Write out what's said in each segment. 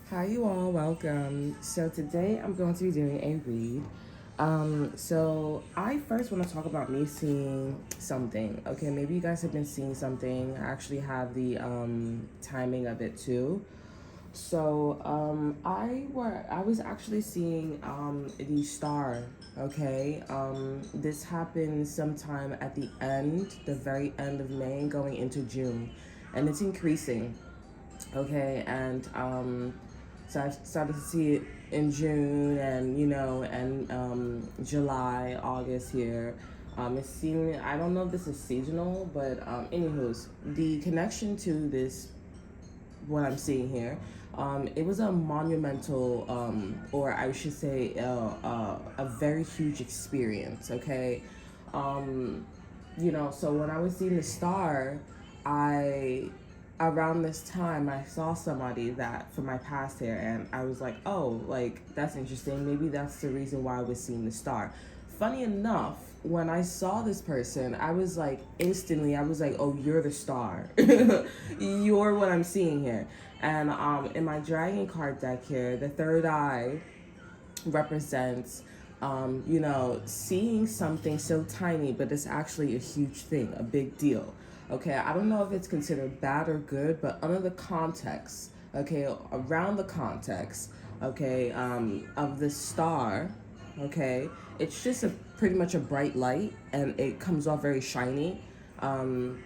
Hi, you all. Welcome. So today I'm going to be doing a read. So I first want to talk about me seeing something. Okay, maybe you guys have been seeing something. I actually have the timing of it too. So I was actually seeing the star. Okay, this happened sometime at the very end of May, going into June, and it's increasing. Okay, and so I started to see it in June and July, August here. It's seeming, I don't know if this is seasonal, but anywho's the connection to this, what I'm seeing here, it was a monumental, or I should say, a very huge experience. Okay, so when I was seeing the star, I around this time I saw somebody that from my past here, and I was like, oh, like that's interesting. Maybe that's the reason why I was seeing the star. Funny enough, when I saw this person, I was like instantly, I was like, oh, you're the star. You're what I'm seeing here. And in my dragon card deck here, the third eye represents seeing something so tiny, but it's actually a huge thing, a big deal. Okay, I don't know if it's considered bad or good, but under the context, okay, around the context, okay, of the star, okay, it's just a pretty much a bright light, and it comes off very shiny. Um,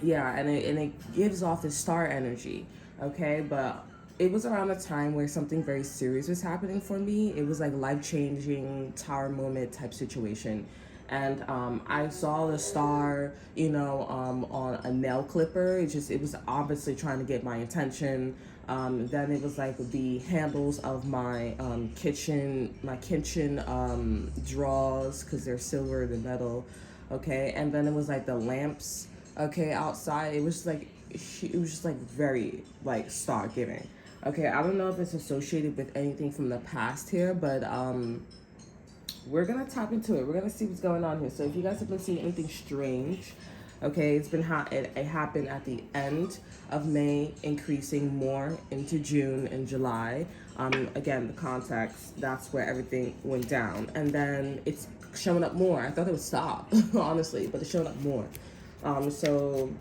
yeah, and it gives off this star energy. Okay, but it was around a time where something very serious was happening for me. It was like life changing tower moment type situation. And I saw the star, on a nail clipper. It was obviously trying to get my attention. Then it was like the handles of my kitchen drawers, because they're silver than metal. Okay, and then it was like the lamps. Okay, outside it was just like very like star giving. Okay, I don't know if it's associated with anything from the past here, but we're gonna tap into it. We're gonna see what's going on here. So if you guys have been seeing anything strange, okay, it happened at the end of May, increasing more into June and July. Again, the context, that's where everything went down, and then it's showing up more. I thought it would stop, honestly, but it's showing up more. So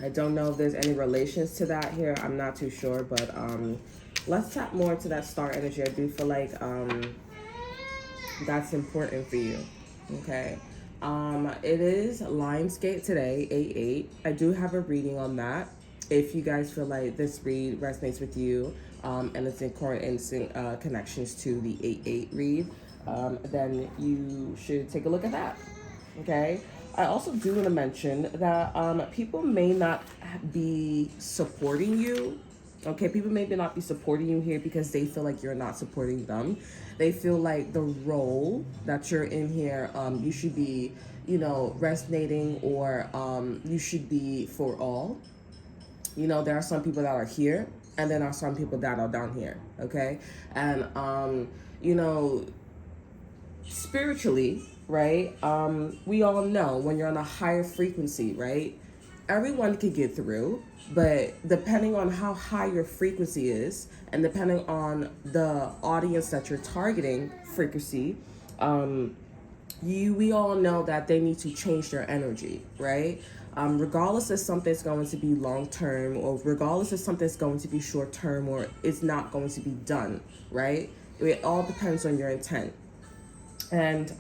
I don't know if there's any relations to that here. I'm not too sure, but let's tap more into that star energy. I do feel like that's important for you. Okay. It is Lionsgate today, 8/8. I do have a reading on that. If you guys feel like this read resonates with you, and it's in connections to the 8/8 read, then you should take a look at that. Okay. I also do want to mention that people may not be supporting you. Okay, people maybe not be supporting you here because they feel like you're not supporting them. They feel like the role that you're in here, you should be, resonating, or you should be for all. There are some people that are here, and then there are some people that are down here. Okay, and you know, spiritually, right? We all know when you're on a higher frequency, right? Everyone can get through, but depending on how high your frequency is, and depending on the audience that you're targeting frequency, we all know that they need to change their energy, right? Regardless if something's going to be long term, or regardless if something's going to be short term, or it's not going to be done, right? It all depends on your intent. And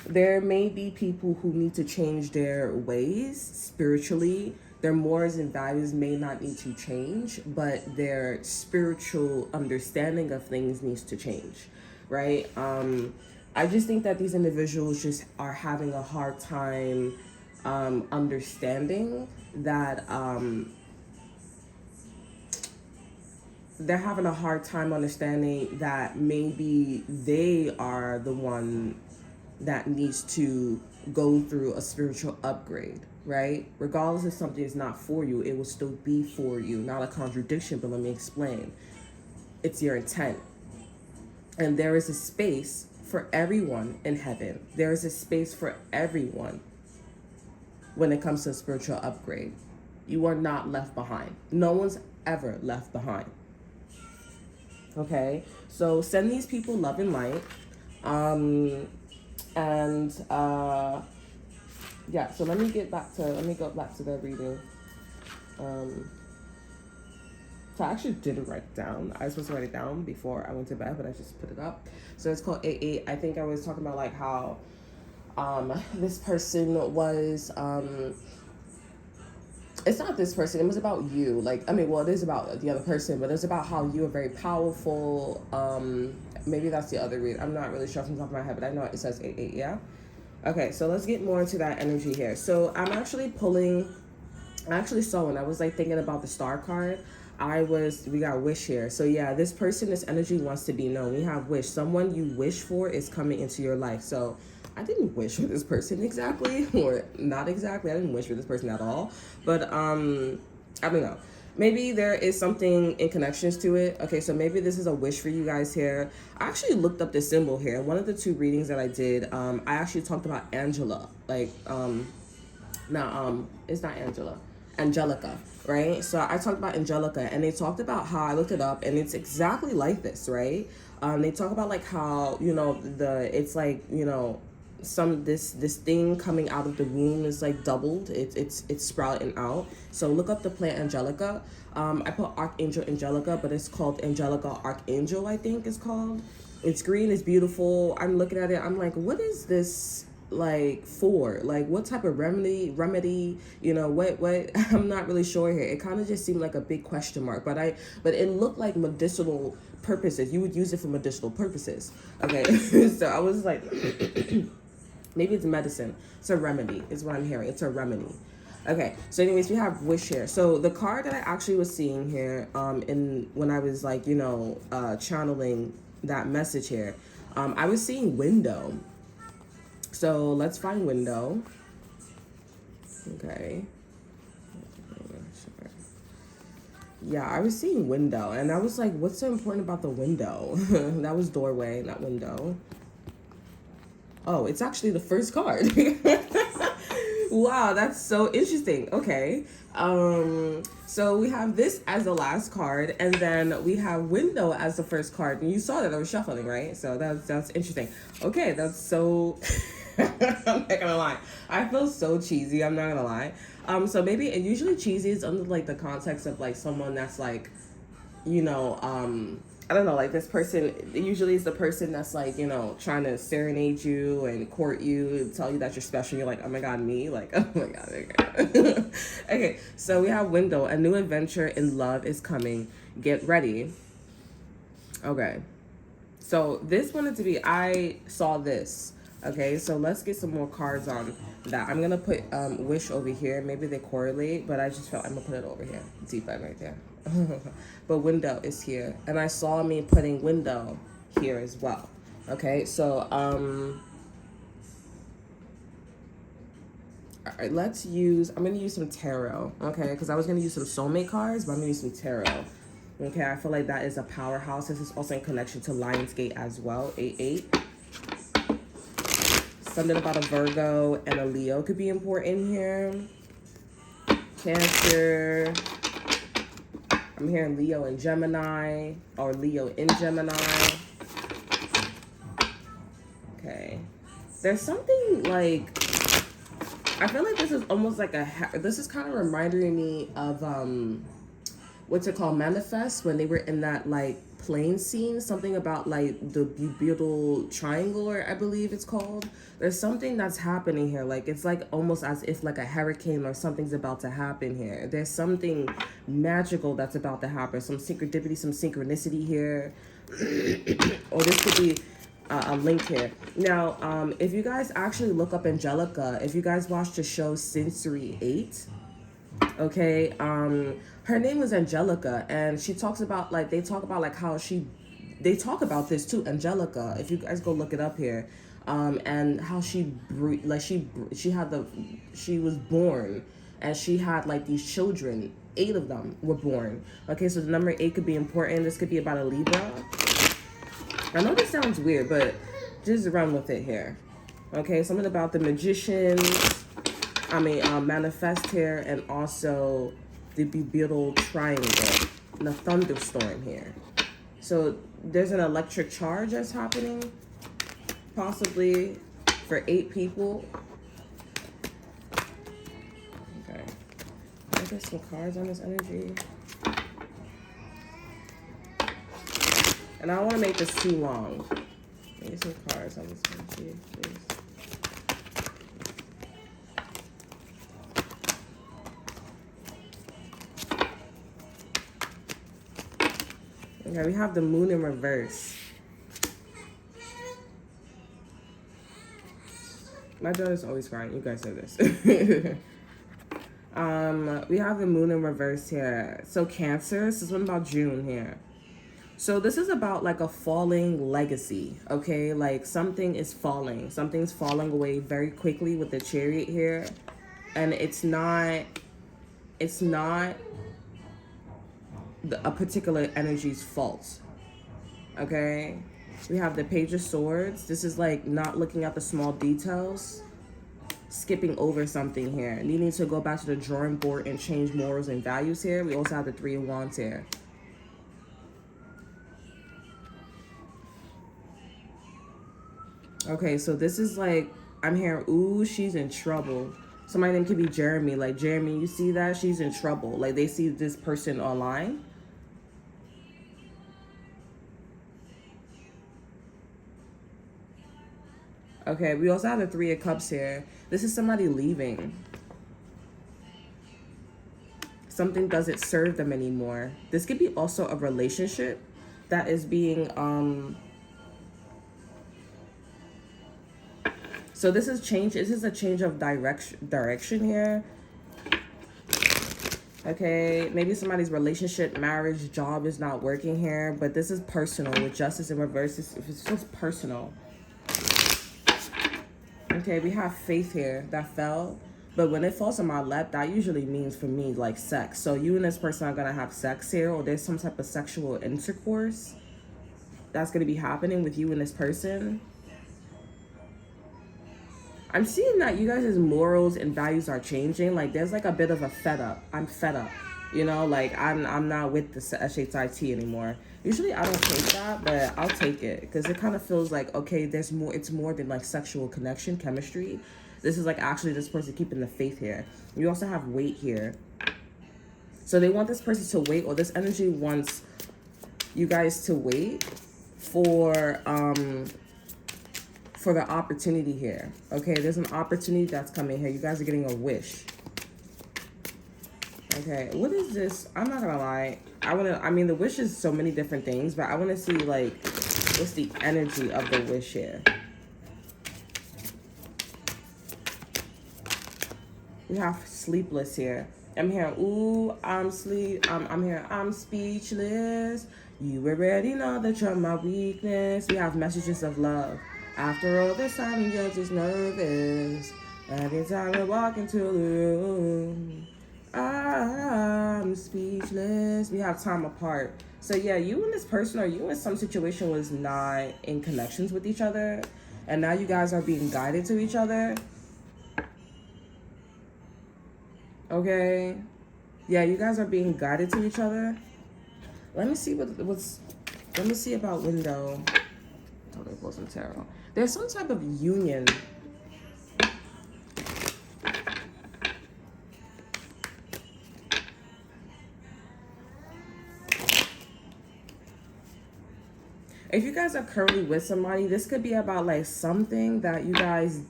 there may be people who need to change their ways spiritually. Their morals and values may not need to change, but their spiritual understanding of things needs to change, right? I just think that these individuals just are having a hard time understanding that they're having a hard time understanding that maybe they are the one that needs to go through a spiritual upgrade, right? Regardless if something is not for you, it will still be for you. Not a contradiction, but let me explain. It's your intent. And there is a space for everyone in heaven. There is a space for everyone when it comes to a spiritual upgrade. You are not left behind. No one's ever left behind. Okay, so send these people love and light. And yeah, so let me go back to the reading. Um, so I actually didn't write it down. I was supposed to write it down before I went to bed, but I just put it up. So it's called 8-8. I think I was talking about like how this person was it's not this person, it was about you. Like, I mean, well, it is about the other person, but it's about how you are very powerful. Maybe that's the other read. I'm not really sure from the top of my head, but I know it says 8-8, yeah? Okay, so let's get more into that energy here. So I'm actually pulling, I actually saw when I was like thinking about the star card, we got wish here. So yeah, this person, this energy wants to be known. We have wish. Someone you wish for is coming into your life. So I didn't wish for this person exactly, or not exactly. I didn't wish for this person at all. But I don't know. Maybe there is something in connections to it. Okay, so maybe this is a wish for you guys here. I actually looked up this symbol here. One of the 2 readings that I did, I actually talked about Angela. Like, it's not Angela. Angelica, right? So I talked about Angelica, and they talked about how I looked it up, and it's exactly like this, right? They talk about like how, you know, it's like, you know, this thing coming out of the womb is like doubled. It's sprouting out. So look up the plant Angelica. I put Archangel Angelica, but it's called Angelica Archangel, I think it's called. It's green, it's beautiful. I'm looking at it, I'm like, what is this like for? Like, what type of remedy, you know, what I'm not really sure here. It kind of just seemed like a big question mark, but it looked like medicinal purposes. You would use it for medicinal purposes. Okay. So I was like maybe it's medicine. It's a remedy is what I'm hearing. It's a remedy. Okay, so anyways, we have wish here. So the card that I actually was seeing here, in when I was like, you know, channeling that message here, I was seeing window. So let's find window. Okay. Yeah, I was seeing window, and I was like, what's so important about the window? That was doorway, not window. Oh, it's actually the first card. Wow, that's so interesting. Okay. So we have this as the last card, and then we have window as the first card. And you saw that I was shuffling, right? So that's interesting. Okay, that's so I'm not gonna lie. I feel so cheesy, I'm not gonna lie. So maybe, and usually cheesy is under like the context of like someone that's like, you know, I don't know, like this person usually is the person that's like, you know, trying to serenade you and court you and tell you that you're special. You're like, oh my God, me? Like, oh my God. Okay. Okay, so we have window. A new adventure in love is coming. Get ready. Okay. So this wanted to be, I saw this. Okay, so let's get some more cards on that. I'm going to put wish over here. Maybe they correlate, but I just felt I'm going to put it over here. Deep end right there. But window is here. And I saw me putting window here as well. Okay, so all right, I'm going to use some tarot. Okay, because I was going to use some soulmate cards, but I'm going to use some tarot. Okay, I feel like that is a powerhouse. This is also in connection to Lionsgate as well. 8-8. Something about a Virgo and a Leo could be important here. Cancer. I'm hearing Leo and Gemini, or Leo in Gemini. Okay. There's something like, I feel like this is almost like this is kind of reminding me of, what's it called, Manifest, when they were in that like plane scene, something about like the Bermuda Triangle, or I believe it's called. There's something that's happening here. Like, it's like almost as if like a hurricane or something's about to happen here. There's something magical that's about to happen. Some synchronicity here. Or this could be a link here. Now, if you guys actually look up Angelica, if you guys watched the show Sensory 8, okay, her name was Angelica, and she talks about like, they talk about like how they talk about this too, Angelica, if you guys go look it up here, and how she was born, and she had like these children, 8 of them were born. Okay, so the number 8 could be important. This could be about a Libra. I know this sounds weird, but just run with it here. Okay, something about the magicians, manifest here, and also the Bermuda Triangle and a thunderstorm here. So there's an electric charge that's happening, possibly for 8 people. Okay. I get some cards on this energy. And I don't want to make this too long. Get some cards on this energy, please. Okay, we have the moon in reverse. My daughter's always crying. You guys know this. We have the moon in reverse here. So Cancer, this is one about June here. So this is about like a falling legacy, okay? Like something is falling. Something's falling away very quickly with the Chariot here. And it's not a particular energy's fault, okay? We have the Page of Swords. This is like not looking at the small details, skipping over something here, needing to go back to the drawing board and change morals and values here. We also have the Three of Wands here. Okay, so this is like, I'm hearing, ooh, she's in trouble. Somebody name could be Jeremy. Like, Jeremy, you see that? She's in trouble. Like, they see this person online. Okay, we also have the Three of Cups here. This is somebody leaving. Something doesn't serve them anymore. This could be also a relationship that is being, so this is change. This is a change of direction here. Okay, maybe somebody's relationship, marriage, job is not working here, but this is personal. With Justice in reverse, it's just personal. Okay, we have Faith here that fell, but when it falls on my lap, that usually means for me like sex. So you and this person are gonna have sex here, or there's some type of sexual intercourse that's gonna be happening with you and this person. I'm seeing that you guys' morals and values are changing. Like there's like a bit of a fed up. I'm fed up. You know, like I'm not with the SHIT anymore. Usually I don't take that, but I'll take it because it kind of feels like, okay, there's more. It's more than like sexual connection, chemistry. This is like actually this person keeping the faith here. You also have wait here. So they want this person to wait, or this energy wants you guys to wait for the opportunity here. Okay, there's an opportunity that's coming here. You guys are getting a wish. Okay, what is this? I'm not gonna lie. I mean, the wish is so many different things, but I want to see, like, what's the energy of the wish here? We have sleepless here. I'm hearing, ooh, I'm hearing, I'm speechless. You already know that you're my weakness. We have messages of love. After all this time, you're just nervous. Every time I walk into the room, I'm speechless. We have time apart. So yeah, you and this person, or you in some situation was not in connections with each other, and now you guys are being guided to each other. Okay, yeah, you guys are being guided to each other. Let me see let me see about window. Totally wasn't tarot. There's some type of union. If you guys are currently with somebody, this could be about like something that you guys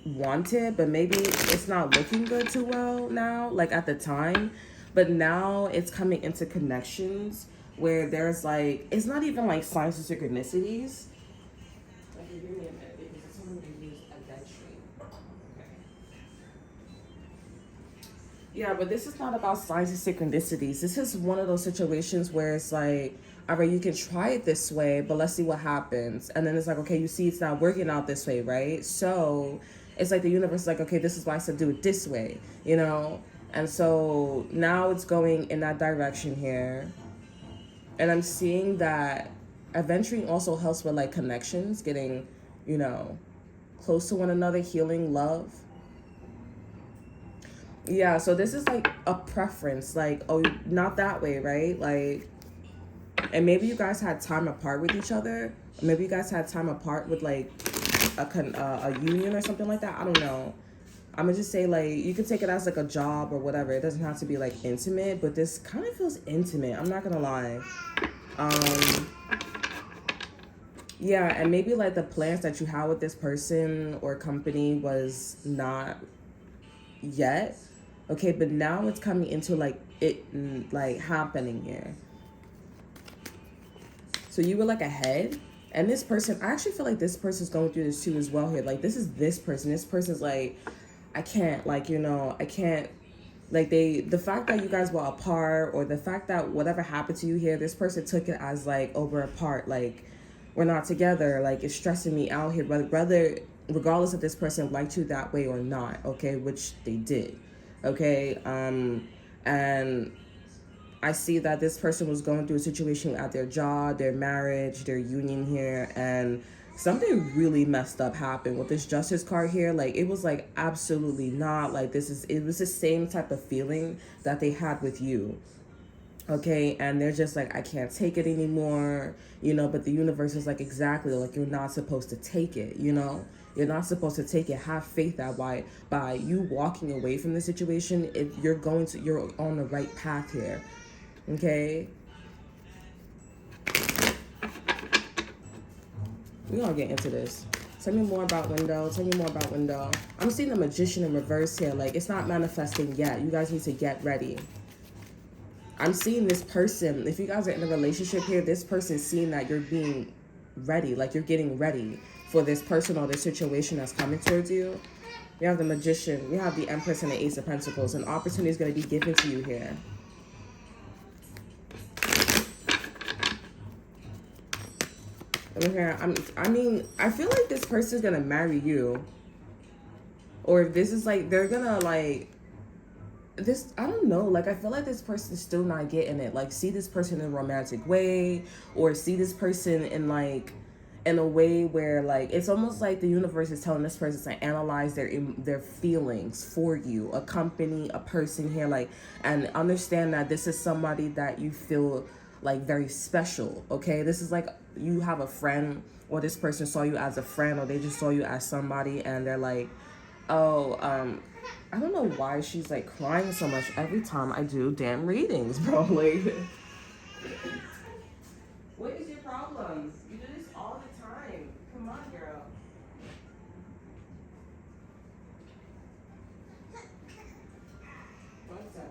wanted, but maybe it's not looking good too well now, like at the time. But now it's coming into connections where there's like, it's not even like signs of synchronicities. Okay, give me a minute because someone can use a dead tree. Okay. Yeah, but this is not about signs of synchronicities. This is one of those situations where it's like, all right, you can try it this way, but let's see what happens. And then it's like, okay, you see it's not working out this way, right? So it's like the universe is like, okay, this is why I said do it this way, you know? And so now it's going in that direction here. And I'm seeing that adventuring also helps with like connections, getting, you know, close to one another, healing, love. Yeah, so this is like a preference, like, oh, not that way, right? Like, And maybe you guys had time apart with each other. Maybe you guys had time apart with like a union or something like that. I don't know. I'm gonna just say like you could take it as like a job or whatever. It doesn't have to be like intimate, but this kind of feels intimate. I'm not gonna lie. Um, yeah, and maybe like the plans that you had with this person or company was not yet. Okay, but now it's coming into like like happening here. So you were like ahead, and this person, I actually feel like this person's going through this too as well here. Like this is this person. This person's like, I can't, like, I can't, like the fact that you guys were apart, or the fact that whatever happened to you here, this person took it as like, oh, we're apart, like we're not together, like it's stressing me out here, whether regardless if this person liked you that way or not, okay, which they did, okay, and I see that this person was going through a situation at their job, their marriage, their union here, and something really messed up happened with this justice card here. Like it was like absolutely not like it was the same type of feeling that they had with you. Okay, and they're just like, I can't take it anymore, but the universe is like, exactly, like you're not supposed to take it, You're not supposed to take it. Have faith that by you walking away from the situation, if you're on the right path here. Okay, we're gonna get into this. Tell me more about window. Tell me more about window. I'm seeing the magician in reverse here. Like it's not manifesting yet. You guys need to get ready. I'm seeing this person. If you guys are in a relationship here, this person's seeing that you're being ready. Like you're getting ready for this person or this situation that's coming towards you. We have the magician. We have the Empress and the Ace of Pentacles. An opportunity is going to be given to you here. I mean, I feel like this person's gonna marry you, or if this is like they're gonna like this. I don't know. Like I feel like this person's still not getting it. Like see this person in a romantic way, or see this person in a way where like it's almost like the universe is telling this person to analyze their feelings for you, accompany a person here, like, and understand that this is somebody that you feel like very special. Okay, this is like you have a friend, or this person saw you as a friend, or they just saw you as somebody, and they're like, oh, I don't know why she's like crying so much every time I do damn readings, bro. Like, what is your problem? You do this all the time. Come on, girl. One second.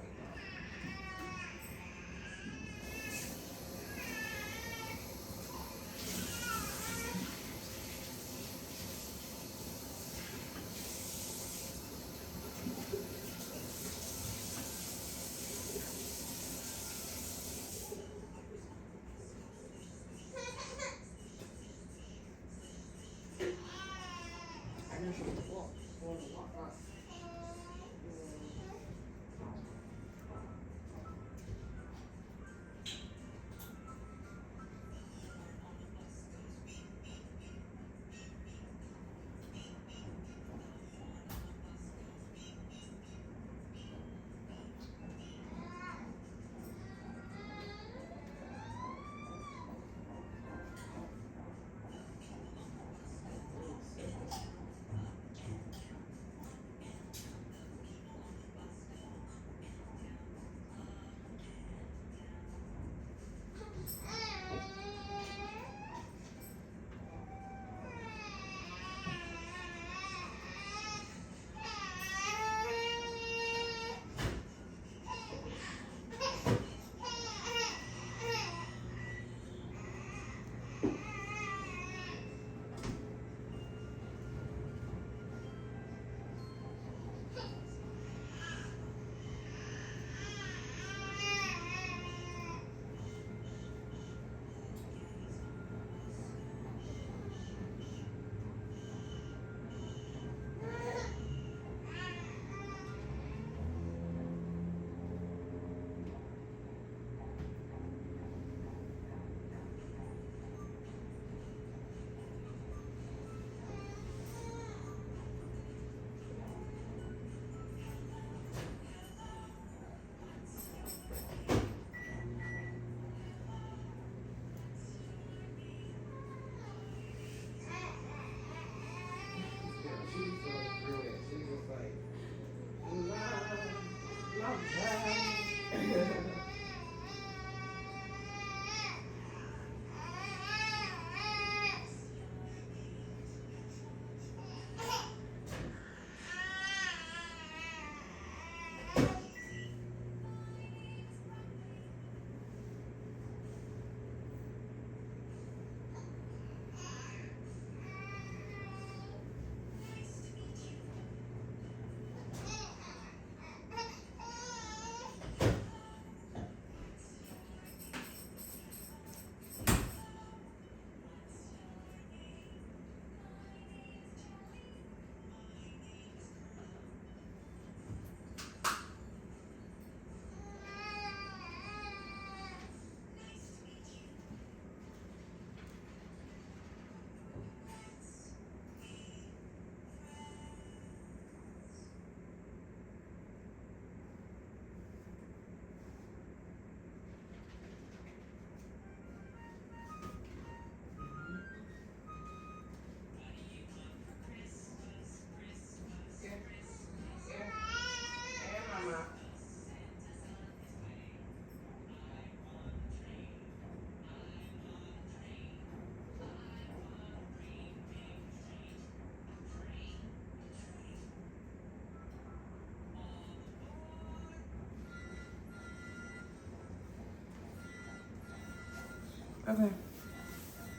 Okay.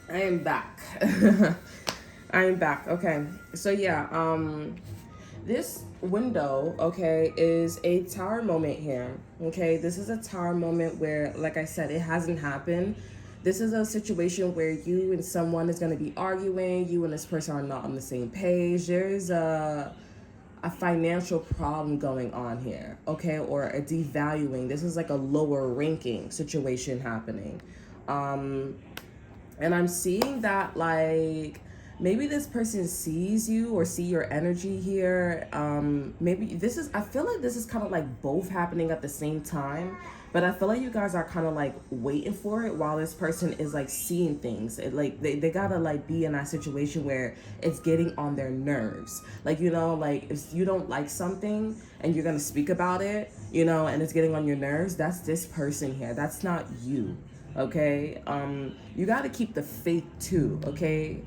I am back. I am back. Okay. So yeah, this window, okay, is a tower moment here. Okay, this is a tower moment where, like I said, it hasn't happened. This is a situation where you and someone is going to be arguing. You and this person are not on the same page. There's a financial problem going on here, okay, or a devaluing. This is like a lower ranking situation happening. And I'm seeing that, like, maybe this person sees you or see your energy here. Maybe this is, I feel like this is kind of like both happening at the same time. But I feel like you guys are kind of like waiting for it while this person is like seeing things. Like they gotta like be in that situation where it's getting on their nerves. Like, you know, like if you don't like something and you're gonna speak about it, you know, and it's getting on your nerves, that's this person here. That's not you. Okay? You gotta keep the faith too, okay?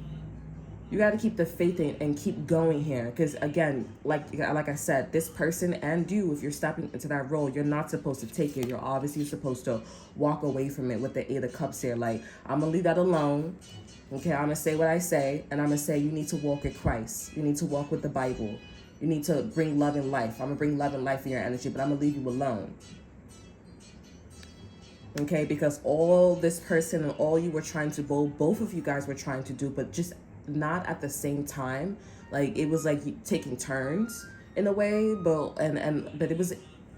You got to keep the faith in and keep going here, because again, like I said, this person and you, if you're stepping into that role, you're not supposed to take it. You're obviously supposed to walk away from it with the Eight of Cups here. Like, I'm gonna leave that alone. Okay, I'm gonna say what I say, and I'm gonna say you need to walk with Christ. You need to walk with the Bible. You need to bring love and life. I'm gonna bring love and life in your energy, but I'm gonna leave you alone. Okay, because all this person and all you were trying to both of you guys were trying to do, but just not at the same time. Like, it was like taking turns in a way, but but it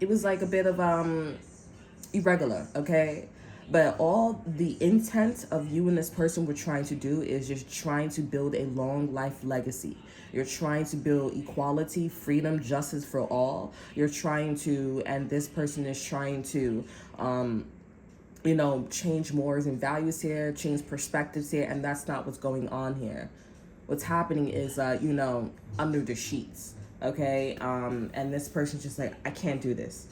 was like a bit of irregular, okay? But all the intent of you and this person were trying to do is just trying to build a long life legacy. You're trying to build equality, freedom, justice for all. You're trying to, and this person is trying to you know, change mores and values here, change perspectives here, and that's not what's going on here. What's happening is, you know, under the sheets, okay? And this person's just like, I can't do this.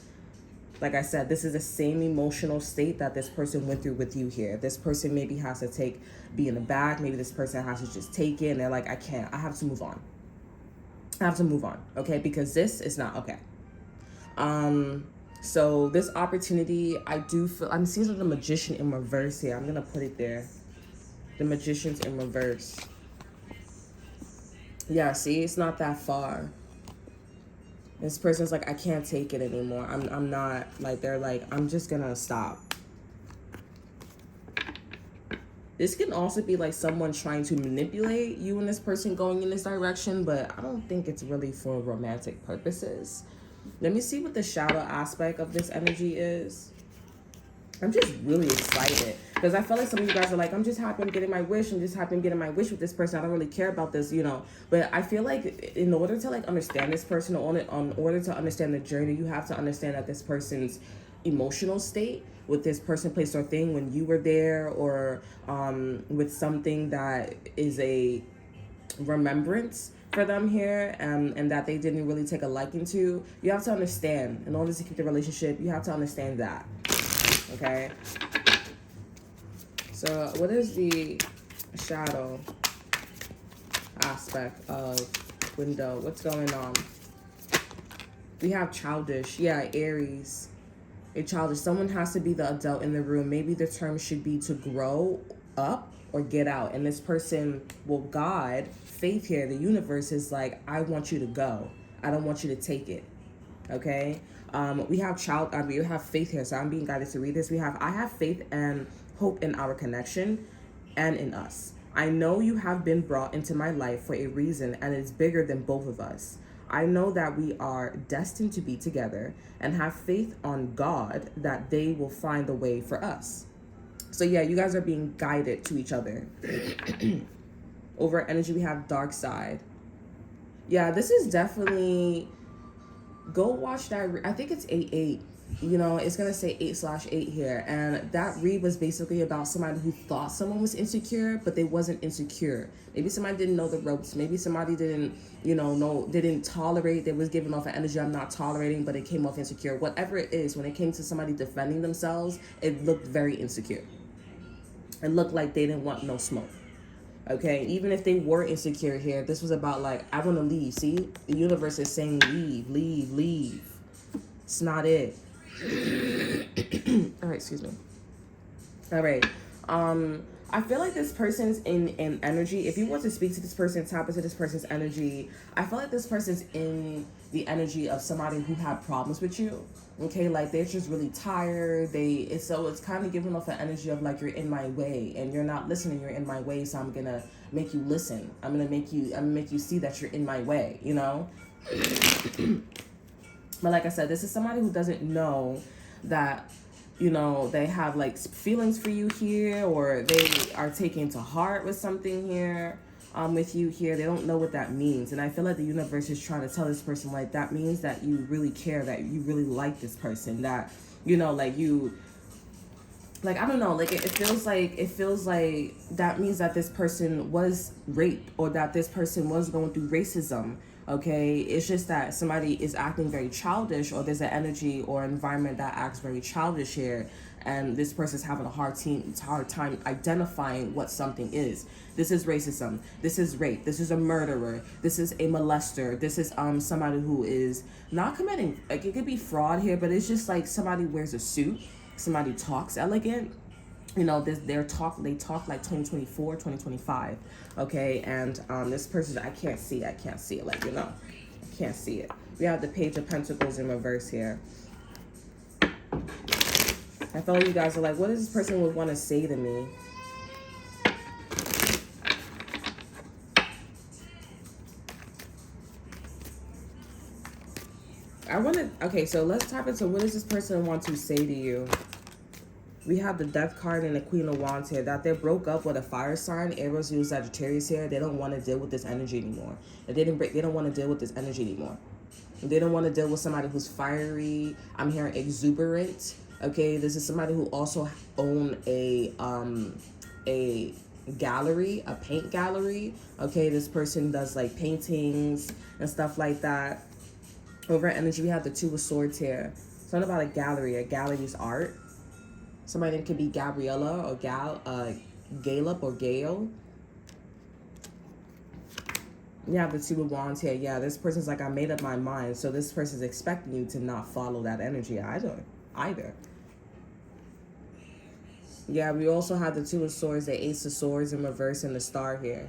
Like I said, this is the same emotional state that this person went through with you here. This person maybe has to be in the back. Maybe this person has to just take it, and they're like, I can't. I have to move on. I have to move on, okay? Because this is not okay. So this opportunity, I do feel, I'm seeing the Magician in reverse here. I'm going to put it there. The Magician's in reverse. Yeah, see, it's not that far. This person's like, I can't take it anymore. I'm not, like, they're like, I'm just going to stop. This can also be like someone trying to manipulate you and this person going in this direction, but I don't think it's really for romantic purposes. Let me see what the shadow aspect of this energy is. I'm just really excited because I feel like some of you guys are like, I'm just happy I'm getting my wish. I'm just happy I'm getting my wish with this person. I don't really care about this, you know. But I feel like in order to like understand this person, or in order to understand the journey, you have to understand that this person's emotional state with this person, place, or thing when you were there, or with something that is a remembrance for them here, and that they didn't really take a liking to. You have to understand, in order to keep the relationship, you have to understand that. Okay? So what is the shadow aspect of window? What's going on? We have childish. Yeah, Aries. A childish. Someone has to be the adult in the room. Maybe the term should be to grow up or get out. And this person, well, God, faith here, the universe is like, I want you to go. I don't want you to take it. Okay? We have we have faith here, so I'm being guided to read this. I have faith and hope in our connection and in us. I know you have been brought into my life for a reason, and it's bigger than both of us. I know that we are destined to be together, and have faith on God that they will find the way for us. So yeah, you guys are being guided to each other. Over energy, we have dark side. Yeah, this is definitely, go watch that. I think it's 8-8. You know, it's going to say 8/8 here. And that read was basically about somebody who thought someone was insecure, but they wasn't insecure. Maybe somebody didn't know the ropes. Maybe somebody didn't, didn't tolerate. They was giving off an energy, I'm not tolerating, but it came off insecure. Whatever it is, when it came to somebody defending themselves, it looked very insecure. It looked like they didn't want no smoke. Okay, even if they were insecure here, this was about like, I want to leave. See, the universe is saying leave, leave, leave. It's not it. All right, excuse me. All right. I feel like this person's in energy. If you want to speak to this person, tap into this person's energy. I feel like this person's in the energy of somebody who had problems with you. Okay, like they're just really tired. It's kind of giving off an energy of like you're in my way and you're not listening. You're in my way, so I'm gonna make you listen. I'm gonna make you see that you're in my way. You know. But like I said, this is somebody who doesn't know that, you know, they have like feelings for you here, or they are taking to heart with something here, with you here. They don't know what that means. And I feel like the universe is trying to tell this person, like, that means that you really care, that you really like this person, that, you know, like you, like, I don't know, like it feels like that means that this person was raped, or that this person was going through racism. Okay, it's just that somebody is acting very childish, or there's an energy or environment that acts very childish here, and this person's having a hard time identifying what something is. This is racism. This is rape. This is a murderer. This is a molester. This is somebody who is not committing, like, it could be fraud here, but it's just like somebody wears a suit, somebody talks elegant. You know, they talk like 2024, 2025. Okay, and this person, I can't see it, like, you know, I can't see it. We have the Page of Pentacles in reverse here. I feel like you guys are like, what does this person would want to say to me? Okay, so let's tap into what does this person want to say to you? We have the Death card and the Queen of Wands here. That they broke up with a fire sign, Aries, Leo, Sagittarius here. They don't want to deal with this energy anymore. They don't want to deal with this energy anymore. They don't want to deal with somebody who's fiery. I'm hearing exuberant. Okay, this is somebody who also own a gallery, a paint gallery. Okay, this person does like paintings and stuff like that. Over energy, we have the Two of Swords here. Something about a gallery. A gallery's art. Somebody that could be Gabriella or Gallup or Gail. You have the Two of Wands here. Yeah, this person's like, I made up my mind. So this person's expecting you to not follow that energy either. Yeah, we also have the Two of Swords, the Ace of Swords in reverse, and the Star here.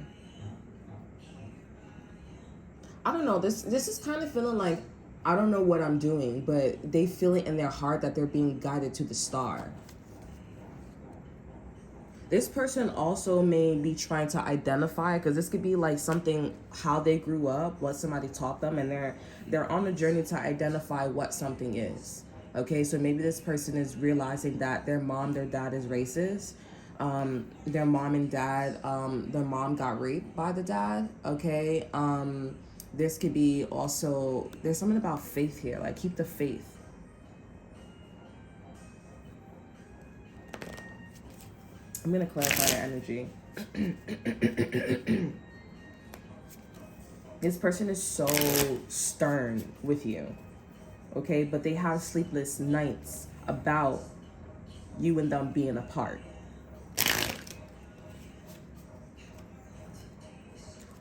I don't know. This is kind of feeling like, I don't know what I'm doing, but they feel it in their heart that they're being guided to the star. This person also may be trying to identify, because this could be like something, how they grew up, what somebody taught them, and they're on a journey to identify what something is. Okay, so maybe this person is realizing that their dad is racist. Their mom and dad, their mom got raped by the dad. Okay, this could be also, there's something about faith here, like keep the faith. I'm going to clarify the energy. This person is so stern with you, okay? But they have sleepless nights about you and them being apart.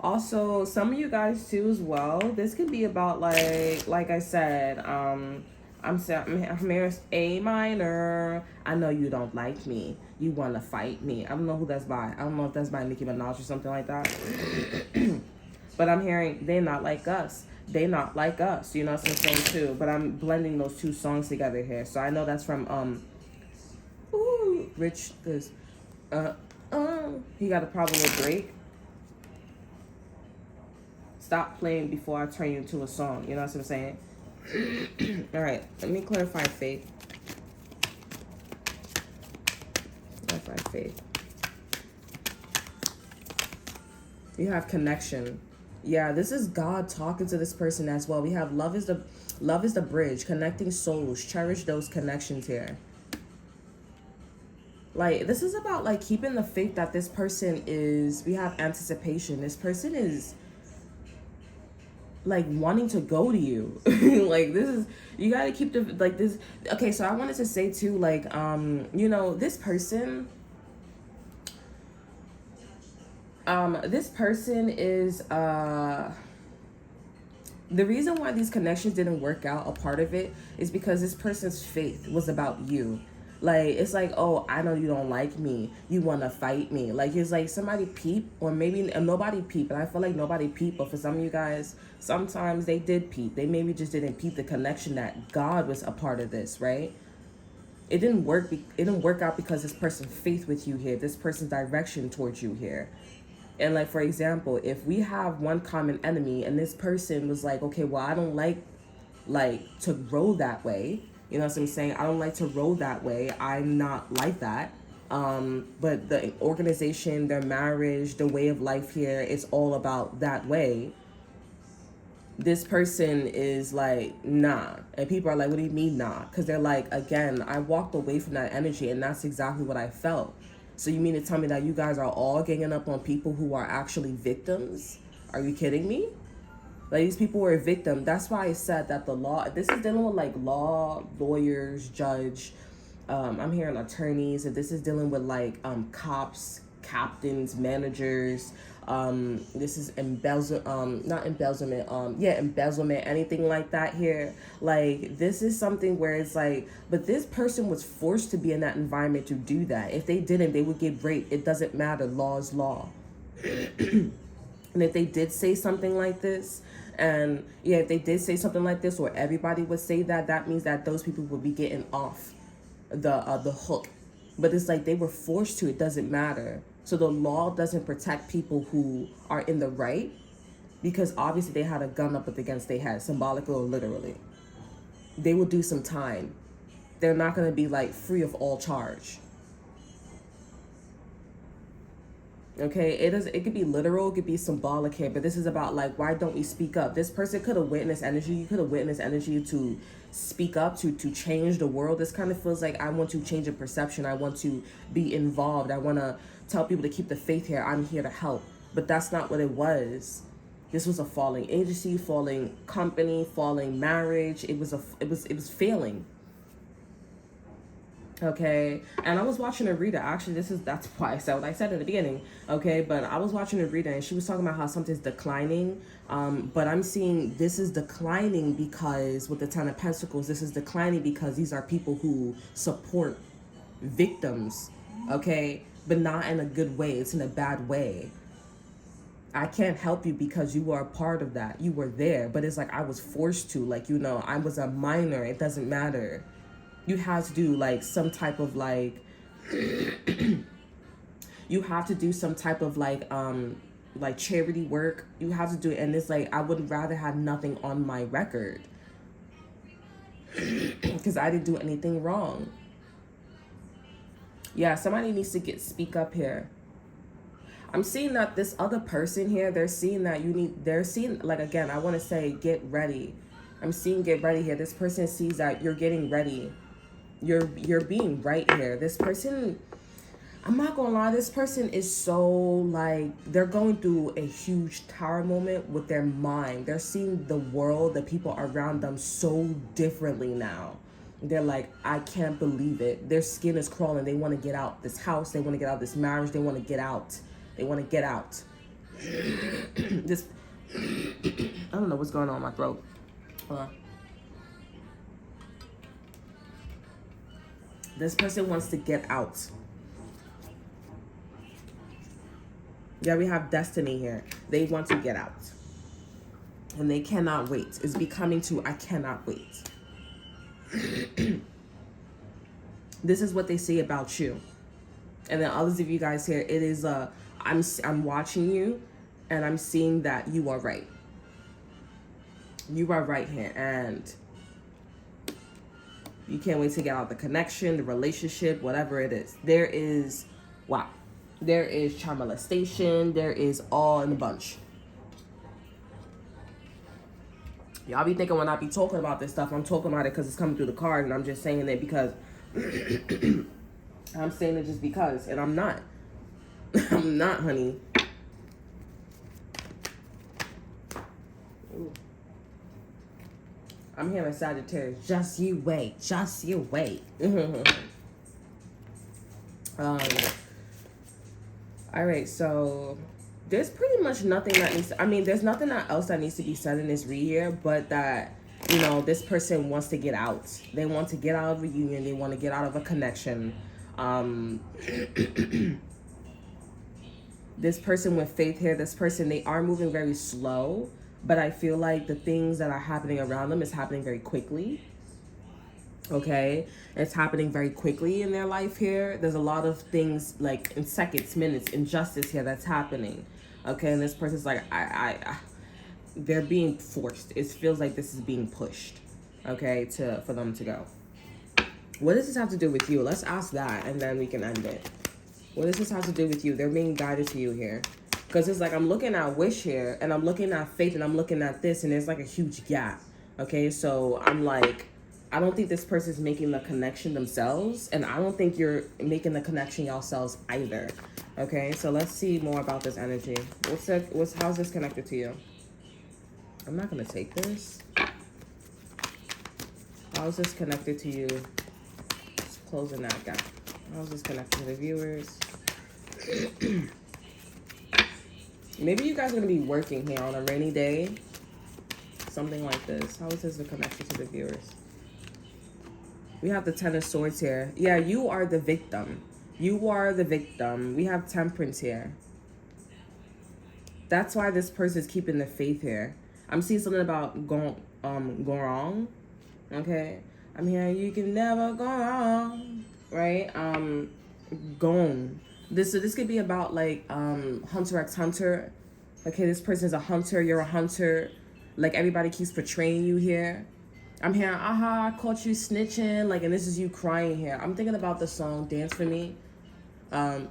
Also, some of you guys too as well, this could be about like I said, I'm hearing A minor. I know you don't like me. You want to fight me. I don't know who that's by. I don't know if that's by Nicki Minaj or something like that. But I'm hearing they're not like us. They not like us. You know what I'm saying too. But I'm blending those two songs together here. So I know that's from Rich. This he got a problem with Drake. Stop playing before I turn you into a song. You know what I'm saying? All right, let me clarify faith. You have connection. Yeah, this is God talking to this person as well. We have love is the bridge, connecting souls. Cherish those connections here. Like, this is about like keeping the faith that this person is, we have anticipation. This person is like wanting to go to you. Like, this is, you got to keep the, like this. Okay, so I wanted to say too, like, you know, this person is, the reason why these connections didn't work out, a part of it is because this person's faith was about you. Like, it's like, oh, I know you don't like me. You want to fight me. Like, it's like somebody peep, or maybe nobody peep. And I feel like nobody peep, but for some of you guys, sometimes they did peep. They maybe just didn't peep the connection that God was a part of this, right? It didn't work. It didn't work out because this person's faith with you here, this person's direction towards you here. And like, for example, if we have one common enemy and this person was like, okay, well, I don't like to roll that way. You know what I'm saying? I don't like to roll that way. I'm not like that. But the organization, their marriage, the way of life here, it's all about that way. This person is like, nah. And people are like, what do you mean, nah? Because they're like, again, I walked away from that energy, and that's exactly what I felt. So you mean to tell me that you guys are all ganging up on people who are actually victims? Are you kidding me? Like, these people were a victim. That's why I said that the law, this is dealing with like law, lawyers, judge, I'm hearing attorneys, and this is dealing with like cops, captains, managers. This is not embezzlement, embezzlement, anything like that here. Like, this is something where it's like, but this person was forced to be in that environment to do that. If they didn't, they would get raped. It doesn't matter. Law is law. And if they did say something like this, and yeah, if they did say something like this, or everybody would say that, that means that those people would be getting off the hook. But it's like they were forced to. It doesn't matter. So the law doesn't protect people who are in the right, because obviously they had a gun up against their head, symbolically or literally. They will do some time. They're not going to be like free of all charge. Okay, it could be literal, it could be symbolic here, but this is about like, why don't we speak up? This person could have witnessed energy. You could have witnessed energy to speak up, to change the world. This kind of feels like, I want to change a perception. I want to be involved. I want to tell people to keep the faith here. I'm here to help. But that's not what it was. This was a falling agency, falling company, falling marriage. It was failing. Okay, and I was watching Arita. Actually, that's why I said what I said in the beginning. Okay, but I was watching Arita, and she was talking about how something's declining. But I'm seeing this is declining because with the Ten of Pentacles, this is declining because these are people who support victims. Okay, but not in a good way. It's in a bad way. I can't help you because you are a part of that. You were there, but it's like I was forced to. Like, you know, I was a minor. It doesn't matter. You have to do like some type of like you have to do some type of like charity work. You have to do it, and it's like I would rather have nothing on my record because I didn't do anything wrong. Yeah, somebody needs to speak up here. I'm seeing that this other person here, they're seeing that they're seeing, like, again, I want to say get ready. I'm seeing get ready here. This person sees that you're getting ready. You're being right here. This person, I'm not gonna lie, this person is so like, they're going through a huge tower moment with their mind. They're seeing the world, the people around them so differently now. They're like, I can't believe it. Their skin is crawling. They want to get out this house. They want to get out this marriage. They want to get out. They want to get out. This, I don't know what's going on in my throat. Hold on. This person wants to get out. Yeah, we have destiny here. They want to get out. And they cannot wait. It's becoming to, I cannot wait. This is what they say about you. And then others of you guys here, it is, I'm watching you, and I'm seeing that you are right. You are right here. And you can't wait to get out the connection, the relationship, whatever it is. There is, wow. There is child molestation. There is all in a bunch. Y'all be thinking when I be talking about this stuff, I'm talking about it because it's coming through the card, and I'm just saying it because I'm saying it just because, and I'm not. I'm not, honey. Ooh. I'm hearing Sagittarius. Just you wait. Just you wait. All right, so there's pretty much nothing that needs to, I mean, there's nothing else that needs to be said in this read here, but that you know, this person wants to get out. They want to get out of a union. They want to get out of a connection. Um, this person with faith here, this person, they are moving very slow, but I feel like the things that are happening around them is happening very quickly. Okay, it's happening very quickly in their life here. There's a lot of things like in seconds, minutes, injustice here that's happening. Okay, and this person's like, they're being forced. It feels like this is being pushed. Okay, for them to go. What does this have to do with you? Let's ask that, and then we can end it. What does this have to do with you? They're being guided to you here. Because it's like I'm looking at wish here, and I'm looking at faith, and I'm looking at this, and there's like a huge gap. Okay, so I'm like, I don't think this person's making the connection themselves, and I don't think you're making the connection yourselves either. Okay, so let's see more about this energy. How's this connected to you? I'm not gonna take this. How's this connected to you? Just closing that gap. How's this connected to the viewers? Maybe you guys are gonna be working here on a rainy day. Something like this. How is this a connection to the viewers? We have the Ten of Swords here. Yeah, you are the victim. You are the victim. We have Temperance here. That's why this person is keeping the faith here. I'm seeing something about going wrong. Okay, I'm hearing you can never go wrong. Right? Gone. This could be about like Hunter x Hunter. Okay, this person's a hunter. You're a hunter. Like everybody keeps portraying you here. I'm hearing, aha, I caught you snitching. Like, and this is you crying here. I'm thinking about the song Dance For Me.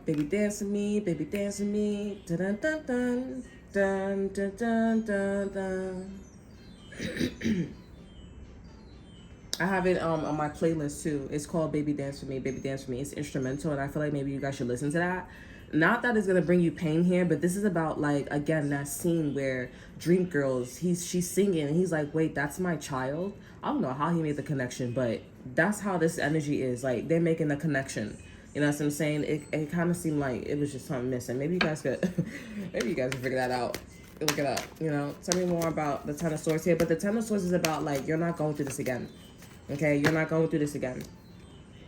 Baby dance with me, baby dance with me. Dun dun dun dun dun dun dun dun. I have it on my playlist too. It's called Baby Dance For Me, Baby Dance For Me. It's instrumental, and I feel like maybe you guys should listen to that. Not that it's gonna bring you pain here, but this is about like, again, that scene where Dream Girls, she's singing and he's like, wait, that's my child. I don't know how he made the connection, but that's how this energy is. Like, they're making the connection. You know what I'm saying? It kind of seemed like it was just something missing. Maybe you guys could figure that out. Look it up. You know, tell me more about the Ten of Swords here. But the Ten of Swords is about like, you're not going through this again. Okay, you're not going through this again.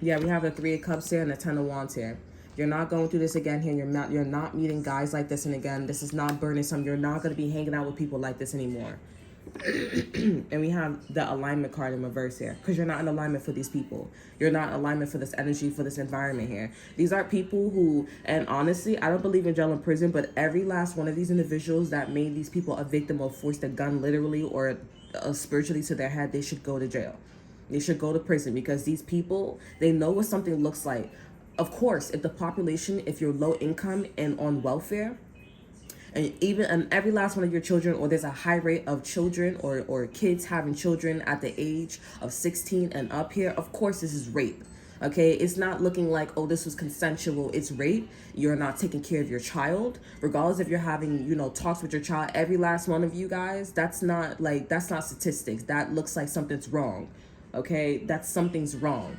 Yeah, we have the Three of Cups here and the Ten of Wands here. You're not going through this again here. You're not meeting guys like this, and again, this is not burdensome. You're not going to be hanging out with people like this anymore. And we have the alignment card in reverse here, because you're not in alignment for these people. You're not in alignment for this energy, for this environment here. These are people who, and honestly, I don't believe in jail and prison, but every last one of these individuals that made these people a victim or forced a gun literally or spiritually to their head, they should go to jail. They should go to prison, because these people, they know what something looks like. Of course, if the population, if you're low income and on welfare, and every last one of your children, or there's a high rate of children or kids having children at the age of 16 and up here, of course this is rape. Okay, it's not looking like, oh, this was consensual, it's rape. You're not taking care of your child, regardless if you're having, talks with your child. Every last one of you guys, that's not statistics. That looks like something's wrong. Okay, something's wrong.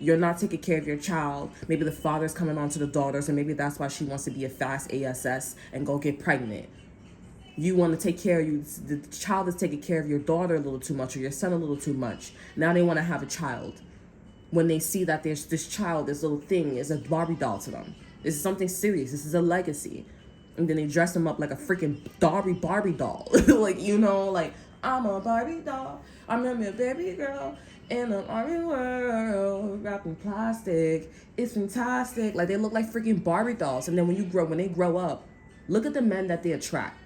You're not taking care of your child. Maybe the father's coming on to the daughters, and maybe that's why she wants to be a fast ASS and go get pregnant. You want to take care of you. The child is taking care of your daughter a little too much, or your son a little too much. Now they want to have a child. When they see that there's this child, this little thing is a Barbie doll to them. This is something serious. This is a legacy. And then they dress them up like a freaking Barbie doll. like, I'm a Barbie doll. I'm a baby girl. In an army world, wrapped in plastic. It's fantastic. Like, they look like freaking Barbie dolls. And then when they grow up, look at the men that they attract.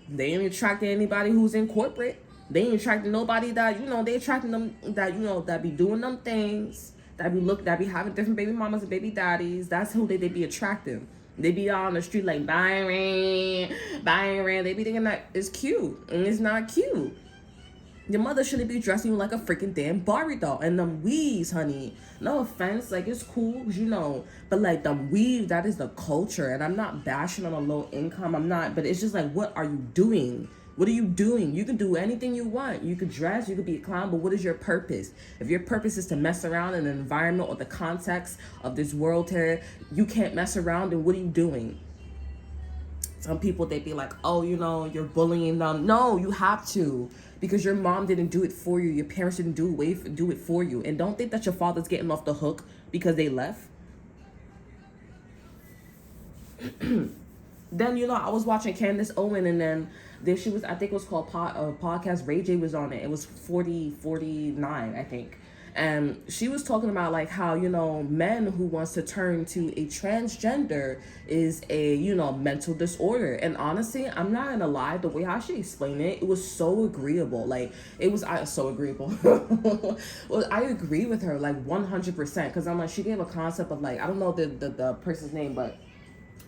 They ain't attracting anybody who's in corporate. They ain't attracting nobody that, they attracting them that, that be doing them things. That be having different baby mamas and baby daddies. That's who they be attracting. They be out on the street like, buying rent. They be thinking that it's cute. And it's not cute. Your mother shouldn't be dressing you like a freaking damn Barbie doll. And them weaves, honey. No offense. Like, it's cool, But, like, the weave, that is the culture. And I'm not bashing on a low income. I'm not. But it's just like, what are you doing? What are you doing? You can do anything you want. You could dress. You could be a clown. But what is your purpose? If your purpose is to mess around in an environment or the context of this world here, you can't mess around. Then what are you doing? some people, they'd be like, oh, you're bullying them. No, you have to, because your mom didn't do it for you, your parents didn't do it for you. And don't think that your father's getting off the hook because they left. Then I was watching Candace Owen, and then there she was, I think it was called podcast. Ray J was on it. It was 49, I think. And she was talking about like how men who wants to turn to a transgender is a mental disorder. And honestly, I'm not gonna lie, the way how she explained it, it was so agreeable. Like it was so agreeable. Well, I agree with her like 100%, because I'm like, she gave a concept of like, I don't know the person's name, but